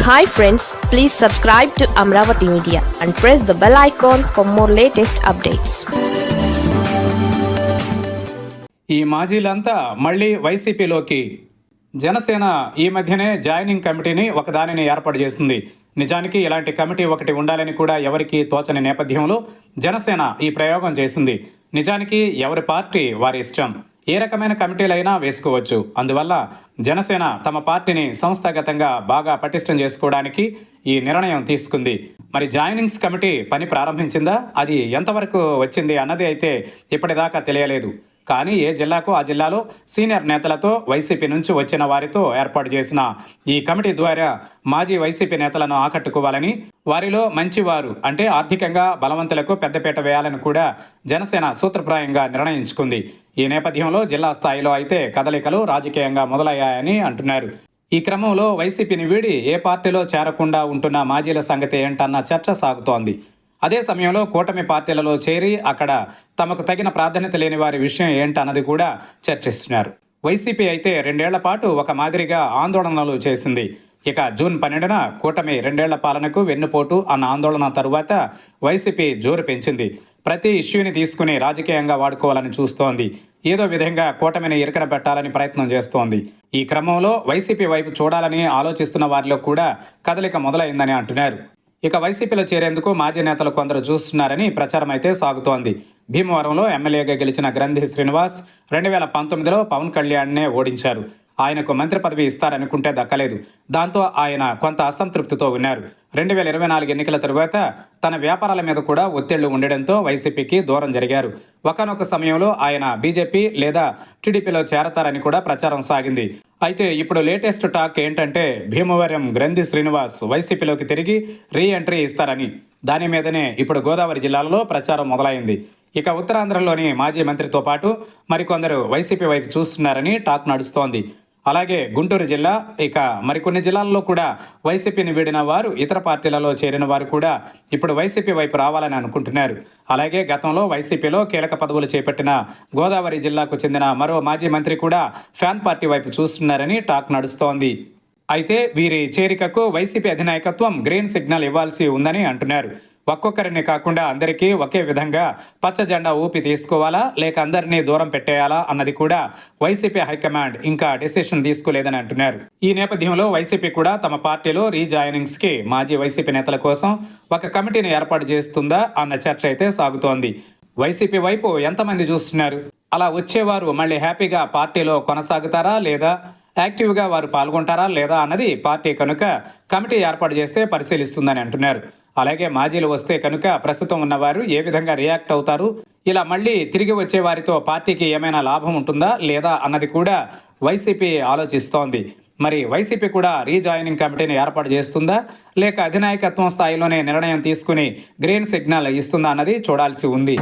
Hi friends, please subscribe to Amravati Media and press the bell icon for more latest updates. ఈ మాజీలంతా మళ్ళీ వైసీపీలోకి. జనసేన ఈ మధ్యనే joining కమిటీని ఒకదానిని ఏర్పాటు చేసింది. నిజానికి ఇలాంటి కమిటీ ఒకటి ఉండాలని కూడా ఎవరికీ తోచని నేపథ్యంలో జనసేన ఈ ప్రయోగం చేసింది. నిజానికి ఎవరి పార్టీ వారి ఇష్టం, ఏ రకమైన కమిటీలైనా వేసుకోవచ్చు. అందువల్ల జనసేన తమ పార్టీని సంస్థాగతంగా బాగా పటిష్టం చేసుకోవడానికి ఈ నిర్ణయం తీసుకుంది. మరి జాయినింగ్స్ కమిటీ పని ప్రారంభించిందా, అది ఎంతవరకు వచ్చింది అన్నది అయితే ఇప్పటిదాకా తెలియలేదు. కానీ ఏ జిల్లాకు ఆ జిల్లాలో సీనియర్ నేతలతో, వైసీపీ నుంచి వచ్చిన వారితో ఏర్పాటు చేసిన ఈ కమిటీ ద్వారా మాజీ వైసీపీ నేతలను ఆకట్టుకోవాలని, వారిలో మంచివారు అంటే ఆర్థికంగా బలవంతులకు పెద్దపీట వేయాలని కూడా జనసేన సూత్రప్రాయంగా నిర్ణయించుకుంది. ఈ నేపథ్యంలో జిల్లా స్థాయిలో అయితే కదలికలు రాజకీయంగా మొదలయ్యాయని అంటున్నారు. ఈ క్రమంలో వైసీపీని వీడి ఏ పార్టీలో చేరకుండా ఉంటున్న మాజీల సంగతి ఏంటన్న చర్చ సాగుతోంది. అదే సమయంలో కూటమి పార్టీలలో చేరి అక్కడ తమకు తగిన ప్రాధాన్యత లేని వారి విషయం ఏంటన్నది కూడా చర్చిస్తున్నారు. వైసీపీ అయితే 2 ఏళ్ల పాటు ఒక మాదిరిగా ఆందోళనలు చేసింది. ఇక జూన్ 12న కూటమి 2 ఏళ్ల పాలనకు వెన్నుపోటు అన్న ఆందోళన తరువాత వైసీపీ జోరు పెంచింది. ప్రతి ఇష్యూని తీసుకుని రాజకీయంగా వాడుకోవాలని చూస్తోంది. ఏదో విధంగా కూటమిని ఇరకన పెట్టాలని ప్రయత్నం చేస్తోంది. ఈ క్రమంలో వైసీపీ వైపు చూడాలని ఆలోచిస్తున్న వారిలో కూడా కదలిక మొదలైందని అంటున్నారు. ఇక వైసీపీలో చేరేందుకు మాజీ నేతలు కొందరు చూస్తున్నారని ప్రచారం అయితే సాగుతోంది. భీమవరంలో ఎమ్మెల్యేగా గెలిచిన గ్రంథి శ్రీనివాస్ 2019లో పవన్ కళ్యాణ్నే ఓడించారు. ఆయనకు మంత్రి పదవి ఇస్తారనుకుంటే దక్కలేదు. దాంతో ఆయన కొంత అసంతృప్తితో ఉన్నారు. 2024 ఎన్నికల తరువాత తన వ్యాపారాల మీద కూడా ఒత్తిళ్లు ఉండడంతో వైసీపీకి దూరం జరిగారు. ఒకానొక సమయంలో ఆయన బీజేపీ లేదా టీడీపీలో చేరతారని కూడా ప్రచారం సాగింది. అయితే ఇప్పుడు లేటెస్ట్ టాక్ ఏంటంటే భీమవరం గ్రంథి శ్రీనివాస్ వైసీపీలోకి తిరిగి రీ ఎంట్రీ ఇస్తారని. దాని మీదనే ఇప్పుడు గోదావరి జిల్లాలో ప్రచారం మొదలైంది. ఇక ఉత్తరాంధ్రలోని మాజీ మంత్రితో పాటు మరికొందరు వైసీపీ వైపు చూస్తున్నారని టాక్ నడుస్తోంది. అలాగే గుంటూరు జిల్లా, ఇక మరికొన్ని జిల్లాల్లో కూడా వైసీపీని వీడిన వారు, ఇతర పార్టీలలో చేరిన వారు కూడా ఇప్పుడు వైసీపీ వైపు రావాలని అనుకుంటున్నారు. అలాగే గతంలో వైసీపీలో కీలక పదవులు చేపట్టిన గోదావరి జిల్లాకు చెందిన మరో మాజీ మంత్రి కూడా ఫ్యాన్ పార్టీ వైపు చూస్తున్నారని టాక్ నడుస్తోంది. అయితే వీరి చేరికకు వైసీపీ అధినాయకత్వం గ్రీన్ సిగ్నల్ ఇవ్వాల్సి ఉందని అంటున్నారు. ఒక్కొక్కరిని కాకుండా అందరికీ ఒకే విధంగా పచ్చ జెండా ఊపి తీసుకోవాలా, లేక అందరినీ దూరం పెట్టేయాలా అన్నది కూడా వైసీపీ హైకమాండ్ ఇంకా డెసిషన్ తీసుకోలేదని అంటున్నారు. ఈ నేపథ్యంలో వైసీపీ కూడా తమ పార్టీలో రీజాయినింగ్స్ కి మాజీ వైసీపీ నేతల కోసం ఒక కమిటీని ఏర్పాటు చేస్తుందా అన్న చర్చ అయితే సాగుతోంది. వైసీపీ వైపు ఎంతమంది చూస్తున్నారు? అలా వచ్చేవారు మళ్ళీ హ్యాపీగా పార్టీలో కొనసాగుతారా, లేదా యాక్టివ్గా వారు పాల్గొంటారా లేదా అన్నది పార్టీ కనుక కమిటీ ఏర్పాటు చేస్తే పరిశీలిస్తుందని అంటున్నారు. అలాగే మాజీలు వస్తే కనుక ప్రస్తుతం ఉన్నవారు ఏ విధంగా రియాక్ట్ అవుతారు, ఇలా మళ్ళీ తిరిగి వచ్చే వారితో పార్టీకి ఏమైనా లాభం ఉంటుందా లేదా అన్నది కూడా వైసీపీ ఆలోచిస్తోంది. మరి వైసీపీ కూడా రీజాయినింగ్ కమిటీని ఏర్పాటు చేస్తుందా, లేక అధినాయకత్వం స్థాయిలోనే నిర్ణయం తీసుకుని గ్రీన్ సిగ్నల్ ఇస్తుందా అన్నది చూడాల్సి ఉంది.